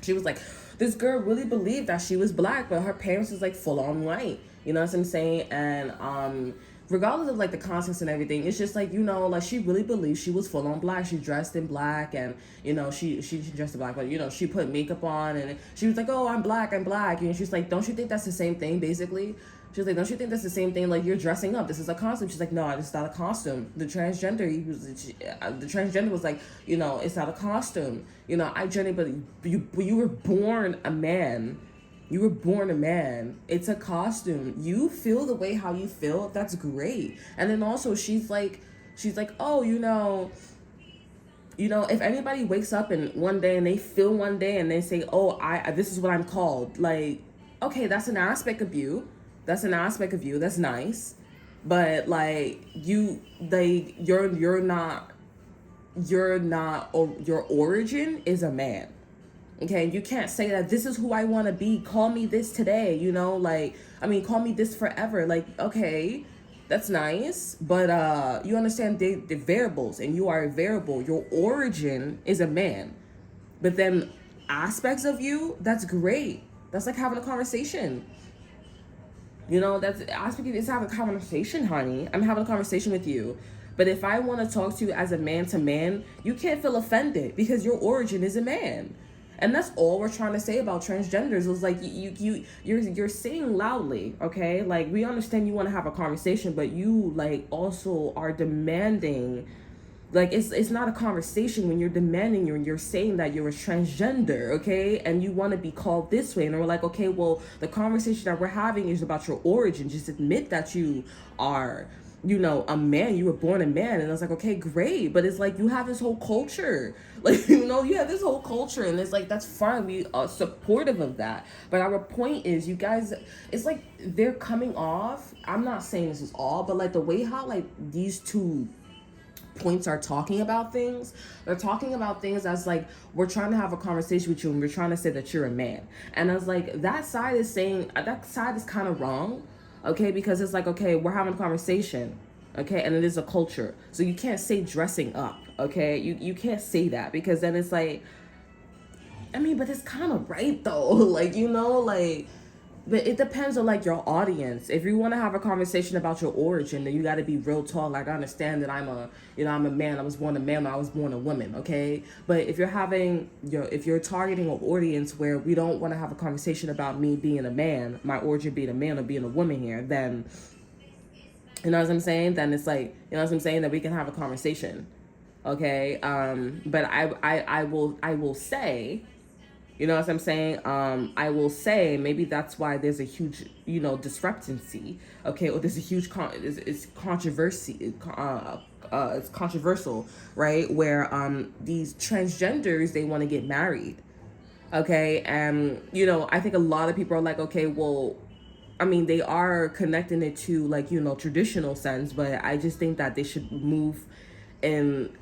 she was like, this girl really believed that she was black, but her parents was like full on white. You know what I'm saying? And regardless of like the context and everything, it's just like, like she really believed she was full on black. She dressed in black, and she dressed in black, but she put makeup on, and she was like, oh, I'm black. And she's like, don't you think that's the same thing, basically? She's like, don't you think that's the same thing? Like, you're dressing up. This is a costume. She's like, no, it's not a costume. The transgender, the transgender was like, it's not a costume. I genuinely, but you were born a man. You were born a man. It's a costume. You feel the way how you feel. That's great. And then also she's like, oh, if anybody wakes up and one day and they feel one day and they say, oh, this is what I'm called. Like, okay, that's an aspect of you. That's an aspect of you. That's nice. But like you're not, or your origin is a man. Okay, you can't say that this is who I want to be. Call me this today, call me this forever. Like, okay, that's nice. But you understand the variables, and you are a variable. Your origin is a man. But then aspects of you, that's great. That's like having a conversation. That's aspect of it's having a conversation, honey. I'm having a conversation with you. But if I want to talk to you as a man to man, you can't feel offended because your origin is a man. And that's all we're trying to say about transgenders. Is like you're saying loudly, okay? Like, we understand you want to have a conversation, but you like also are demanding. Like, it's not a conversation when you're demanding, you're saying that you're a transgender, okay? And you want to be called this way. And we're like, okay, well, the conversation that we're having is about your origin. Just admit that you are, a man. You were born a man. And I was like, okay, great. But it's like, you have this whole culture. Like, you have this whole culture. And it's like, that's fine. We are supportive of that. But our point is, you guys, it's like they're coming off. I'm not saying this is all, but like the way how like these two points are talking about things, they're talking about things as like, we're trying to have a conversation with you and we're trying to say that you're a man. And I was like, that side is kind of wrong, okay? Because it's like, okay, we're having a conversation, okay? And it is a culture, so you can't say dressing up, okay? You can't say that, because then it's like, but it's kind of right though. Like, but it depends on like your audience. If you want to have a conversation about your origin, then you got to be real talk. Like, I understand that I'm a man. I was born a man. I was born a woman. Okay. But if you're targeting an audience where we don't want to have a conversation about me being a man, my origin being a man or being a woman here, then, you know what I'm saying? Then it's like, you know what I'm saying? That we can have a conversation. Okay. But I will say, you know what I'm saying? I will say maybe that's why there's a huge, discrepancy. Okay, or there's a huge it's controversy. It's controversial, right? Where these transgenders, they want to get married. Okay, and I think a lot of people are like, okay, well, they are connecting it to like traditional sense, but I just think that they should move in.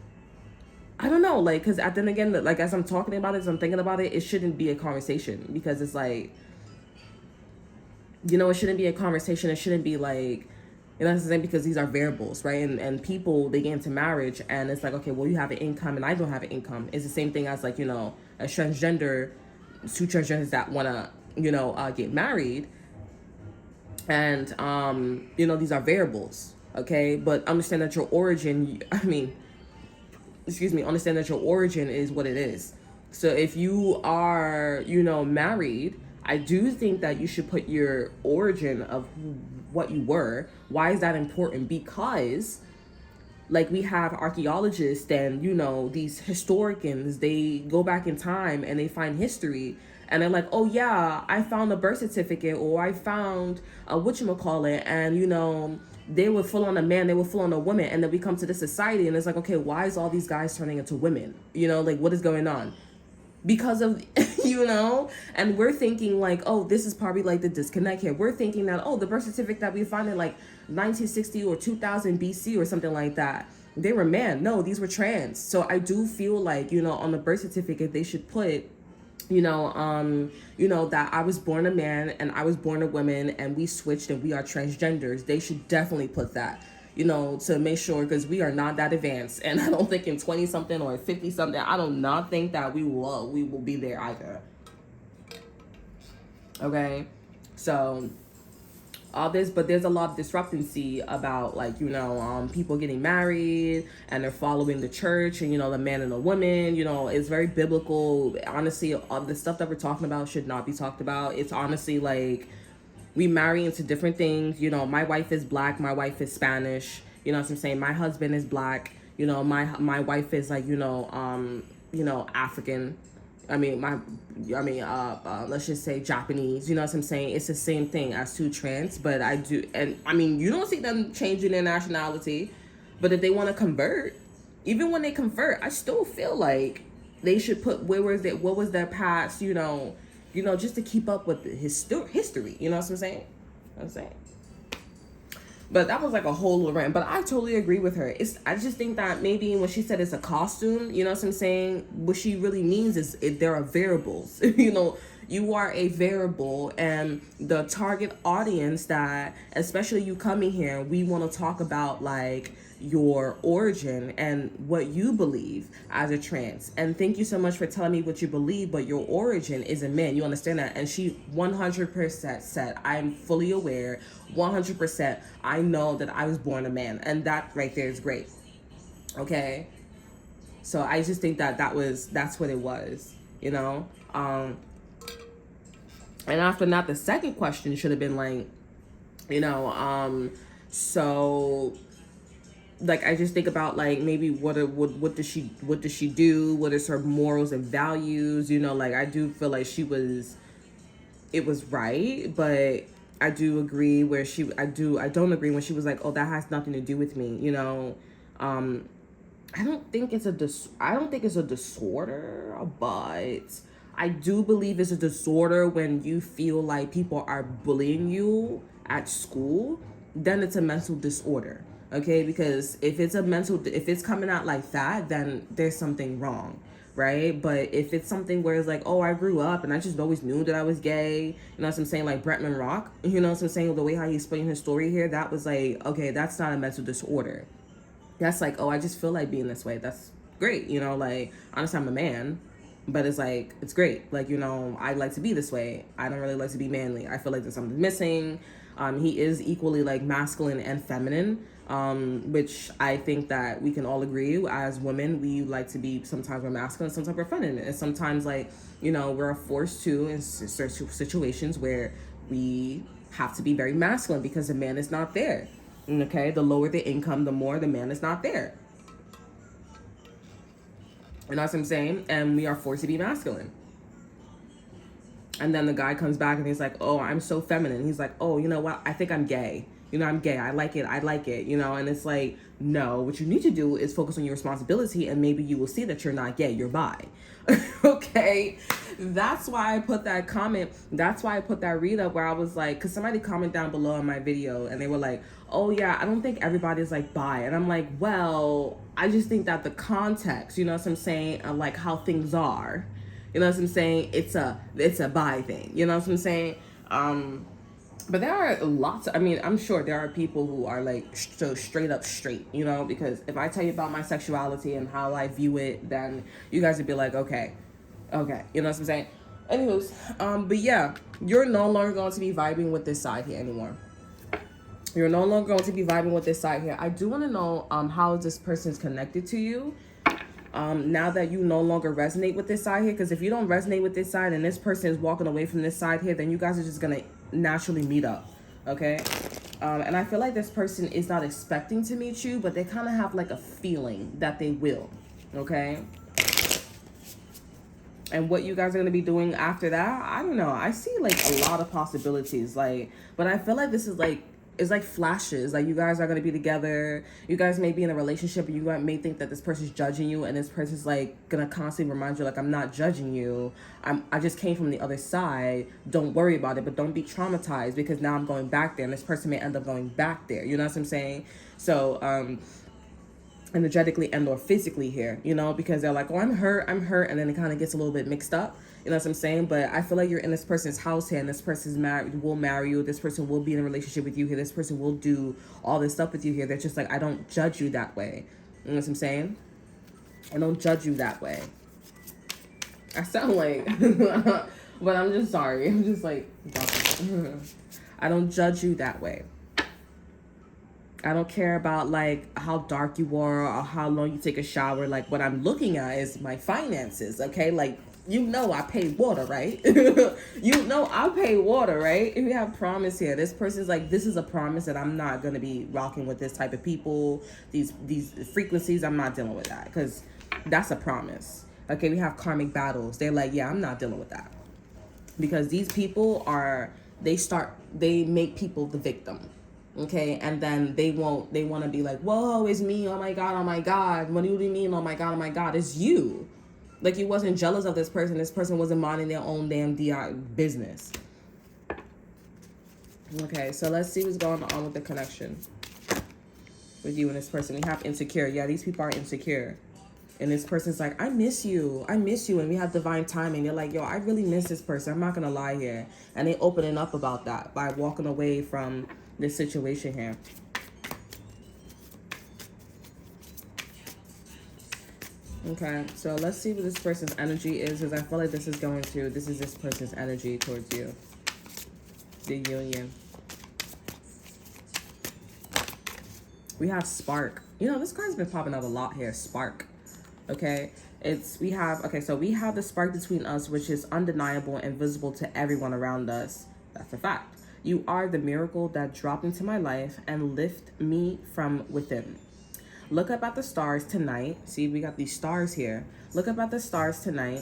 I don't know, like, because then again, like, as I'm talking about it, as I'm thinking about it, it shouldn't be a conversation, because it's like, it shouldn't be a conversation. It shouldn't be like, that's the same, because these are variables, right? And people, they get into marriage, and it's like, okay, well, you have an income and I don't have an income. It's the same thing as like, a transgender, two transgenders that want to, get married. And, these are variables, okay? But understand that your origin, understand that your origin is what it is. So if you are, married, I do think that you should put your origin of what you were. Why is that important? Because Like we have archaeologists and, you know, these historians, they go back in time and they find history and they're like, oh yeah, I found a birth certificate, or I found a whatchamacallit, and you know, they were full on a man, they were full on a woman, and then we come to this society and it's like, okay, why is all these guys turning into women? You know, like what is going on? Because of you know, and we're thinking like, oh, this is probably like the disconnect here. We're thinking that, oh, the birth certificate that we find in like 1960 or 2000 BC or something like that, they were man. No, these were trans. So I do feel like, you know, on the birth certificate they should put, you know, that I was born a man and I was born a woman and we switched and we are transgenders. They should definitely put that, you know, to make sure, because we are not that advanced. And I don't think in 20 something or 50 something, I do not think that we will be there either. Okay. So all this, but there's a lot of discrepancy about, like, you know, people getting married and they're following the church, and you know, the man and the woman, you know, it's very biblical. Honestly, all the stuff that we're talking about should not be talked about. It's honestly like, we marry into different things. You know, my wife is black, my wife is Spanish, you know what I'm saying, my husband is black, you know, my wife is like, you know, African. Let's just say Japanese, you know what I'm saying? It's the same thing as two trans, but I do, and I mean, you don't see them changing their nationality, but if they want to convert, even when they convert, I still feel like they should put, what was their past, you know, just to keep up with the history, you know what I'm saying? But that was like a whole little rant. But I totally agree with her. I just think that maybe when she said it's a costume, you know what I'm saying? What she really means is there are variables. You know, you are a variable, and the target audience that, especially you coming here, we want to talk about like your origin and what you believe as a trans. And thank you so much for telling me what you believe, but your origin is a man. You understand that? And she 100% said, I'm fully aware, 100%, I know that I was born a man. And that right there is great. Okay? So I just think that that's what it was, you know? And after that, the second question should have been like, you know, so like, I just think about like, maybe what does she do? What is her morals and values? You know, like, I do feel like it was right, but I do agree I don't agree when she was like, oh, that has nothing to do with me, you know. I don't think it's a disorder, but I do believe it's a disorder when you feel like people are bullying you at school. Then it's a mental disorder, okay? Because if it's coming out like that, then there's something wrong, right? But if it's something where it's like, oh, I grew up and I just always knew that I was gay, you know what I'm saying, like Bretman Rock, you know what I'm saying, the way how he explained his story here, that was like, okay, that's not a mental disorder. That's like, oh, I just feel like being this way. That's great, you know, like, honestly, I'm a man, but it's like, it's great. Like, you know, I like to be this way. I don't really like to be manly. I feel like there's something missing. He is equally like masculine and feminine, which I think that we can all agree as women, we like to be, sometimes we're masculine, sometimes we're feminine. And sometimes, like, you know, we're forced to in certain situations where we have to be very masculine because the man is not there. Okay, the lower the income, the more the man is not there. You know what I'm saying? And we are forced to be masculine. And then the guy comes back and he's like, oh, I'm so feminine. He's like, oh, you know what? I think I'm gay. You know, I'm gay. I like it, you know? And it's like, no, what you need to do is focus on your responsibility, and maybe you will see that you're not gay, you're bi. Okay? That's why I put that comment. That's why I put that read up where I was like, because somebody commented down below in my video and they were like, oh yeah, I don't think everybody's like bi. And I'm like, well, I just think that the context, you know what I'm saying, like how things are, you know what I'm saying, it's a bi thing, you know what I'm saying. But there are lots of, I mean, I'm sure there are people who are like so straight up straight, you know, because if I tell you about my sexuality and how I view it, then you guys would be like, okay, you know what I'm saying. Anyways, but yeah, you're no longer going to be vibing with this side here anymore. You're no longer going to be vibing with this side here. I do want to know how this person's connected to you. Now that you no longer resonate with this side here, because if you don't resonate with this side and this person is walking away from this side here, then you guys are just gonna naturally meet up. Okay, And I feel like this person is not expecting to meet you, but they kind of have like a feeling that they will. Okay. And what you guys are going to be doing after that, I don't know. I see like a lot of possibilities. Like, but I feel like this is like, it's like flashes. Like, you guys are going to be together. You guys may be in a relationship, and you may think that this person's judging you, and this person's like going to constantly remind you, like, I'm not judging you. I just came from the other side. Don't worry about it, but don't be traumatized, because now I'm going back there, and this person may end up going back there. You know what I'm saying? So, energetically and or physically here, you know, because they're like, oh, I'm hurt, and then it kind of gets a little bit mixed up, you know what I'm saying? But I feel like you're in this person's house here, and this person's will marry you, this person will be in a relationship with you here, this person will do all this stuff with you here. They're just like, I don't judge you that way, you know what I'm saying? I don't judge you that way. I sound like but I'm just sorry, I'm just like I don't judge you that way. I don't care about like how dark you are or how long you take a shower. Like, what I'm looking at is my finances, okay? Like, you know I pay water, right? You know I pay water, right? If you have promise here, this person's like, this is a promise that I'm not going to be rocking with this type of people, these frequencies. I'm not dealing with that, because that's a promise. Okay, we have karmic battles. They're like, yeah, I'm not dealing with that, because these people are, they make people the victim. Okay, and then they want to be like, whoa, it's me, oh my god, oh my god. What do you mean, oh my god, oh my god? It's you. Like, you wasn't jealous of this person wasn't minding their own damn business. Okay, so let's see what's going on with the connection with you and this person. We have insecure. Yeah, these people are insecure, and this person's like, I miss you, and we have divine timing. They're like, yo, I really miss this person, I'm not gonna lie here. And they opening up about that by walking away from this situation here. Okay, so let's see what this person's energy is, because I feel like this is this person's energy towards you. The union. We have spark. You know, this card's been popping up a lot here. Spark. Okay, we have the spark between us, which is undeniable and visible to everyone around us. That's a fact. You are the miracle that dropped into my life and lift me from within. Look up at the stars tonight. See, we got these stars here. Look up at the stars tonight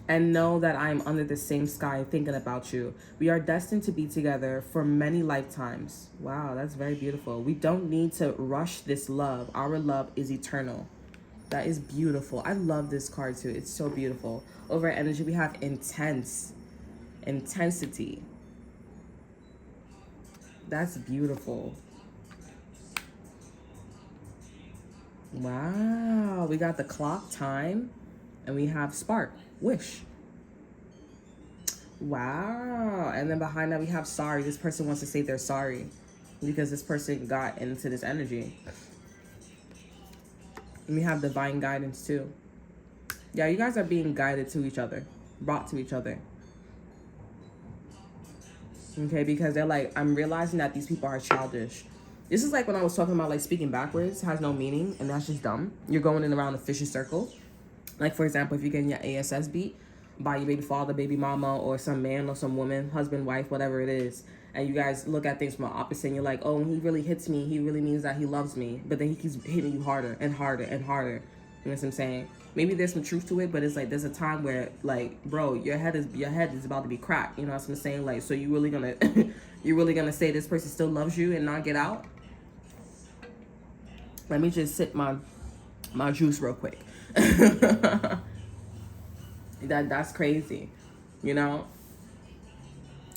and know that I am under the same sky thinking about you. We are destined to be together for many lifetimes. Wow, that's very beautiful. We don't need to rush this love. Our love is eternal. That is beautiful. I love this card too. It's so beautiful. Over energy, we have intensity. That's beautiful. Wow, we got the clock, time, and we have spark, wish. Wow, and then behind that we have sorry. This person wants to say they're sorry because this person got into this energy. And we have divine guidance too. Yeah, you guys are being guided to each other, brought to each other. Okay, because they're like, I'm realizing that these people are childish. This is like when I was talking about like speaking backwards has no meaning, and that's just dumb. You're going in around a vicious circle. Like, for example, if you're getting your ASS beat by your baby father, baby mama, or some man or some woman, husband, wife, whatever it is, and you guys look at things from an opposite, and you're like, oh, when he really hits me, he really means that he loves me. But then he keeps hitting you harder and harder and harder. You know what I'm saying? Maybe there's some truth to it, but it's like there's a time where, like, bro, your head is about to be cracked. You know what I'm saying? Like, so you really gonna you're really gonna say this person still loves you and not get out? Let me just sip my juice real quick. That's crazy, you know.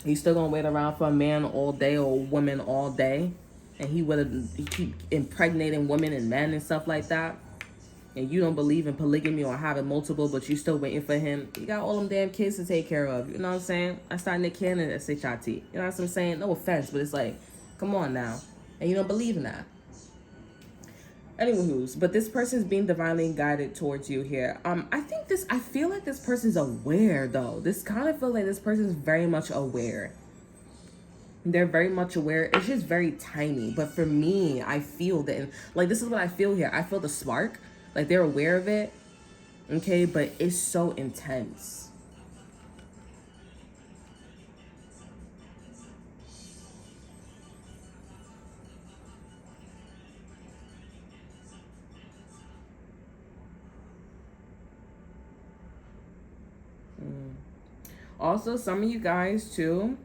You still gonna wait around for a man all day or a woman all day, and he keep impregnating women and men and stuff like that. And you don't believe in polygamy or having multiple, but you still waiting for him. You got all them damn kids to take care of. You know what I'm saying? I started Nick Cannon at SHIT. You know what I'm saying? No offense, but it's like, come on now. And you don't believe in that. Anywho's, but this person's being divinely guided towards you here. I feel like this person's aware though. This kind of feel like this person's very much aware. They're very much aware. It's just very tiny. But for me, I feel that, like, this is what I feel here. I feel the spark. Like, they're aware of it. Okay, but it's so intense. Also, some of you guys too.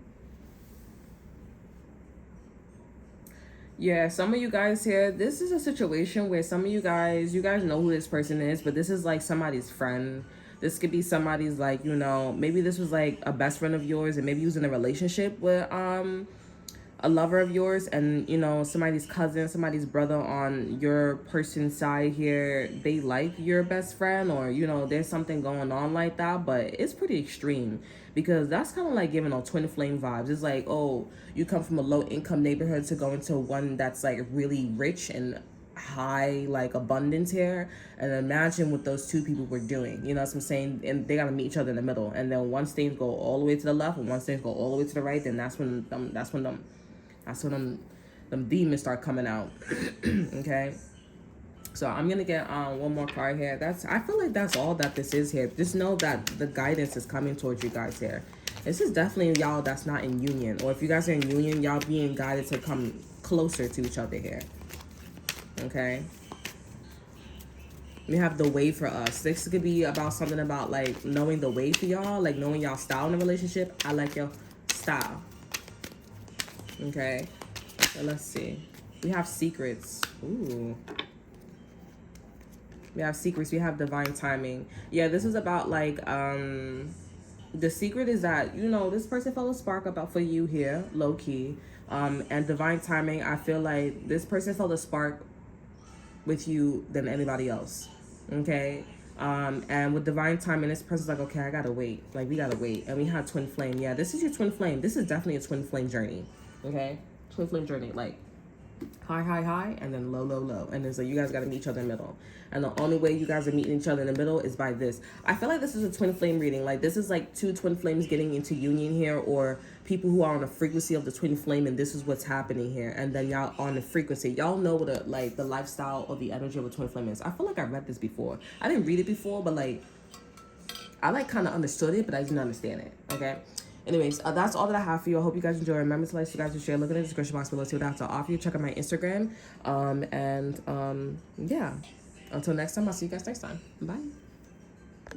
Yeah, some of you guys here, this is a situation where some of you guys know who this person is, but this is like somebody's friend. This could be somebody's like, maybe this was like a best friend of yours, and maybe you was in a relationship with a lover of yours, and somebody's cousin, somebody's brother on your person's side here, they like your best friend, or there's something going on like that. But it's pretty extreme, because that's kind of like giving a twin flame vibes. It's like, oh, you come from a low income neighborhood to go into one that's like really rich and high, like abundance here, and imagine what those two people were doing. You know what I'm saying? And they gotta meet each other in the middle, and then once things go all the way to the left and once things go all the way to the right, then that's when them demons start coming out. Okay. So I'm gonna get one more card here. I feel like that's all that this is here. Just know that the guidance is coming towards you guys here. This is definitely y'all that's not in union, or if you guys are in union, y'all being guided to come closer to each other here. Okay. We have the way for us. This could be about something about like knowing the way for y'all, like knowing y'all style in a relationship. I like your style. Okay, so let's see. We have secrets. Ooh. We have secrets. We have divine timing. Yeah, this is about like the secret is that this person felt a spark about for you here, low key. And divine timing, I feel like this person felt a spark with you than anybody else. Okay. And with divine timing, this person's like, okay, I gotta wait. Like, we gotta wait. And we have twin flame. Yeah, this is your twin flame. This is definitely a twin flame journey. Okay, twin flame journey, like high, high, high, and then low, low, low, and then so you guys got to meet each other in the middle. And the only way you guys are meeting each other in the middle is by this. I feel like this is a twin flame reading. Like, this is like two twin flames getting into union here, or people who are on the frequency of the twin flame, and this is what's happening here. And then y'all on the frequency, y'all know what the lifestyle or the energy of a twin flame is. I feel like I read this before. I didn't read it before, but like I like kind of understood it, but I didn't understand it. Okay. Anyways, that's all that I have for you. I hope you guys enjoy. Remember to like, subscribe, and share. Look at the description box below. See what I have to offer you. Check out my Instagram. Yeah. Until next time, I'll see you guys next time. Bye.